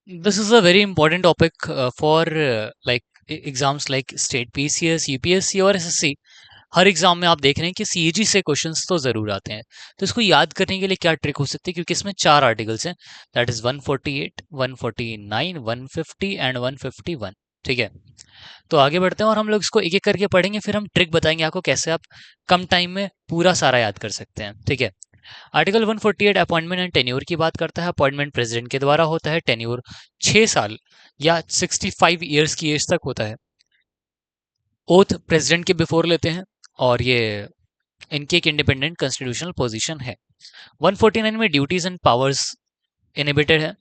This is a very important topic for like exams like state PCS UPSC और SSC. हर exam में आप देख रहे हैं कि सीएजी से क्वेश्चंस तो जरूर आते हैं। तो इसको याद करने के लिए क्या ट्रिक हो सकती है, क्योंकि इसमें चार आर्टिकल्स हैं, दैट इज 148, 149, 150 एंड 151। ठीक है, तो आगे बढ़ते हैं और हम लोग इसको एक एक करके पढ़ेंगे, फिर हम ट्रिक बताएंगे आपको कैसे आप कम टाइम में पूरा सारा याद कर सकते हैं। ठीक है, आर्टिकल 148 अपॉइंटमेंट एंड टेन्योर की बात करता है। अपॉइंटमेंट प्रेसिडेंट के द्वारा होता है, टेन्योर 6 साल या 65 ईयर्स की एज तक होता है। ओथ प्रेसिडेंट के बिफोर लेते हैं और ये इनकी एक इंडिपेंडेंट कॉन्स्टिट्यूशनल पोजीशन है। 149 में ड्यूटीज एंड पावर्स इनहिबिटेड है,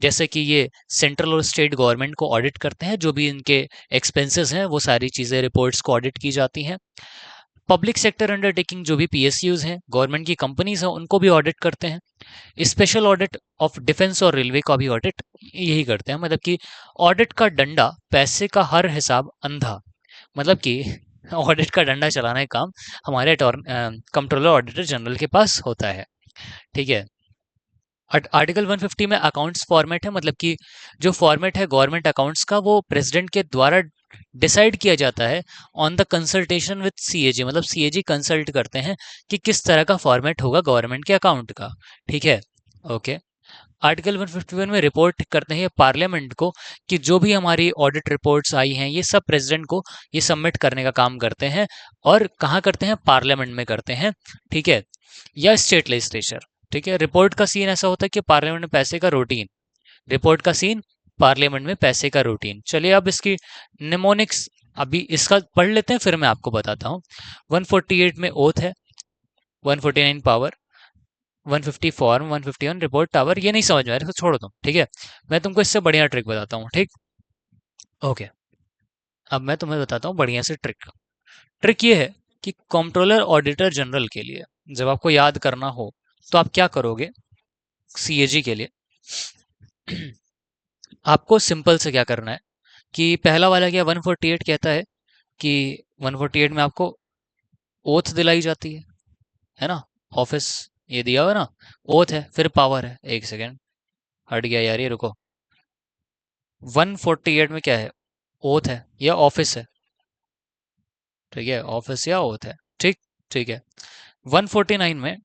जैसे कि ये सेंट्रल और स्टेट गवर्नमेंट को ऑडिट करते हैं, जो भी इनके एक्सपेंसेस हैं वो सारी चीज़ें रिपोर्ट्स को ऑडिट की जाती हैं। पब्लिक सेक्टर अंडरटेकिंग जो भी पीएसयूज हैं, गवर्नमेंट की कंपनीज हैं, उनको भी ऑडिट करते हैं। स्पेशल ऑडिट ऑफ डिफेंस और रेलवे का भी ऑडिट यही करते हैं। मतलब कि ऑडिट का डंडा, पैसे का हर हिसाब अंधा, मतलब कि ऑडिट का डंडा चलाने का काम हमारे कंट्रोलर ऑडिटर जनरल के पास होता है। ठीक है, आर्टिकल 150 में अकाउंट्स फॉर्मेट है, मतलब कि जो फॉर्मेट है गवर्नमेंट अकाउंट्स का वो प्रेसिडेंट के द्वारा डिसाइड किया जाता है on the consultation with CAG. मतलब सीएजी कंसल्ट करते हैं कि किस तरह का फॉर्मेट होगा गवर्नमेंट के अकाउंट का। ठीक है, ओके। आर्टिकल 151 में रिपोर्ट करते हैं पार्लियामेंट को कि जो भी हमारी ऑडिट रिपोर्ट्स आई हैं ये सब प्रेसिडेंट को ये सबमिट करने का काम करते हैं। और कहाँ करते हैं? पार्लियामेंट में करते हैं। ठीक है, या स्टेट लेजिस्लेचर। ठीक है, रिपोर्ट का सीन ऐसा होता है कि पार्लियामेंट में पैसे का रूटीन, रिपोर्ट का सीन पार्लियामेंट में पैसे का रूटीन। चलिए अब इसकी निमोनिक्स अभी इसका पढ़ लेते हैं, फिर मैं आपको बताता हूँ। 148 में ओथ है, 149 पावर, 150 फॉर्म, 151 रिपोर्ट टावर। ये नहीं समझ में आ रहा, इसको छोड़ो तुम। ठीक है, मैं तुमको इससे बढ़िया ट्रिक बताता हूँ। ठीक, ओके। अब मैं तुम्हें बताता हूँ बढ़िया से ट्रिक। ट्रिक ये है कि कंट्रोलर ऑडिटर जनरल के लिए जब आपको याद करना हो तो आप क्या करोगे। सीएजी के लिए आपको सिंपल से क्या करना है कि पहला वाला क्या 148 कहता है कि 148 में आपको ओथ दिलाई जाती है ना, ऑफिस ये दिया हुआ है ना, ओथ है, फिर पावर है। एक सेकेंड, हट गया यार, ये रुको। 148 में क्या है? ओथ है या ऑफिस है? ठीक है, ऑफिस या ओथ है। ठीक, ठीक है। 149 में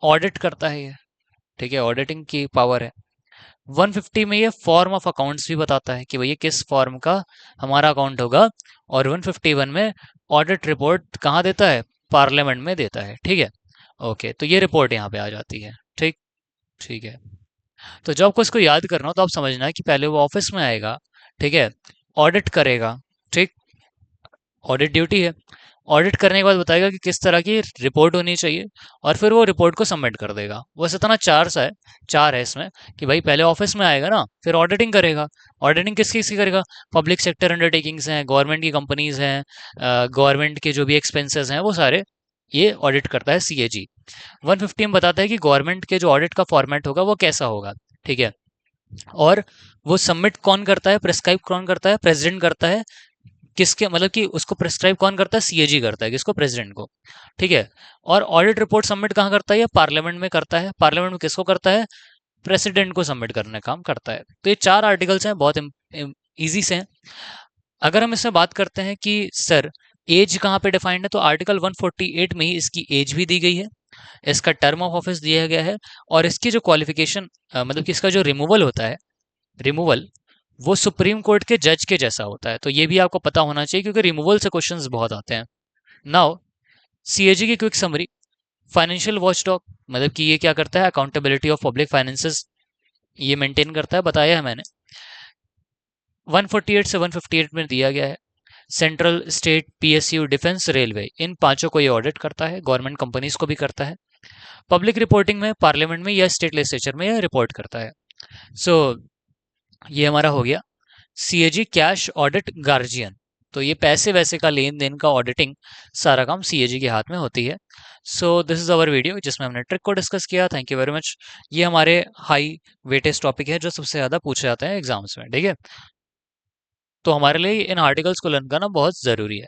ऑडिट करता है ये। ठीक है, ऑडिटिंग की पावर है। 150 में ये फॉर्म ऑफ अकाउंट्स भी बताता है कि भैया किस फॉर्म का हमारा अकाउंट होगा। और 151 में ऑडिट रिपोर्ट कहाँ देता है? पार्लियामेंट में देता है। ठीक है, ओके, तो ये रिपोर्ट यहाँ पे आ जाती है। ठीक, ठीक है। तो जब आपको इसको याद करना हो तो आप समझना है कि पहले वो ऑफिस में आएगा। ठीक है, ऑडिट करेगा। ठीक, ऑडिट ड्यूटी है। ऑडिट करने के बाद बताएगा कि किस तरह की रिपोर्ट होनी चाहिए, और फिर वो रिपोर्ट को सबमिट कर देगा। बस इतना चार है इसमें कि भाई पहले ऑफिस में आएगा ना, फिर ऑडिटिंग करेगा। ऑडिटिंग किस किस की करेगा? पब्लिक सेक्टर अंडरटेकिंग्स हैं, गवर्नमेंट की कंपनीज हैं, गवर्नमेंट के जो भी एक्सपेंसेस हैं वो सारे ये ऑडिट करता है सीएजी। 150 में बताता है कि गवर्नमेंट के जो ऑडिट का फॉर्मेट होगा वो कैसा होगा। ठीक है, और वो सबमिट कौन करता है, प्रेस्क्राइब कौन करता है? प्रेसिडेंट करता है। किसके, मतलब कि उसको प्रेस्क्राइब कौन करता है? सीएजी करता है। किसको? प्रेसिडेंट को। ठीक है, और ऑडिट रिपोर्ट सबमिट कहाँ करता है? ये पार्लियामेंट में करता है। पार्लियामेंट में किसको करता है? प्रेसिडेंट को सबमिट करने का काम करता है। तो ये चार आर्टिकल्स हैं, बहुत इजी से हैं। अगर हम इसमें बात करते हैं कि सर एज कहाँ पे डिफाइंड है, तो आर्टिकल 148 में ही इसकी एज भी दी गई है, इसका टर्म ऑफ ऑफिस दिया गया है, और इसकी जो क्वालिफिकेशन, मतलब कि इसका जो रिमूवल होता है, रिमूवल वो सुप्रीम कोर्ट के जज के जैसा होता है। तो ये भी आपको पता होना चाहिए, क्योंकि रिमूवल से क्वेश्चंस बहुत आते हैं। नाउ सीएजी की क्विक समरी। फाइनेंशियल वॉचडॉग, मतलब कि ये क्या करता है? अकाउंटेबिलिटी ऑफ पब्लिक फाइनेंसेस ये मेंटेन करता है, बताया है मैंने। 148 से 158 में दिया गया है। Central, state, PSU, defence, railway, इन पांचों को ये ऑडिट करता है। गवर्नमेंट कंपनीज को भी करता है। पब्लिक रिपोर्टिंग में पार्लियामेंट में या स्टेट लेजिस्लेचर में ये रिपोर्ट करता है। सो ये हमारा हो गया सीएजी कैश ऑडिट गार्जियन। तो ये पैसे वैसे का लेन देन का ऑडिटिंग सारा काम सीएजी के हाथ में होती है। So this is our video जिसमें हमने ट्रिक को डिस्कस किया। Thank you very much. ये हमारे हाई वेटेज टॉपिक है जो सबसे ज़्यादा पूछे जाते हैं एग्जाम्स में। ठीक है, तो हमारे लिए इन आर्टिकल्स को लर्न करना बहुत ज़रूरी है।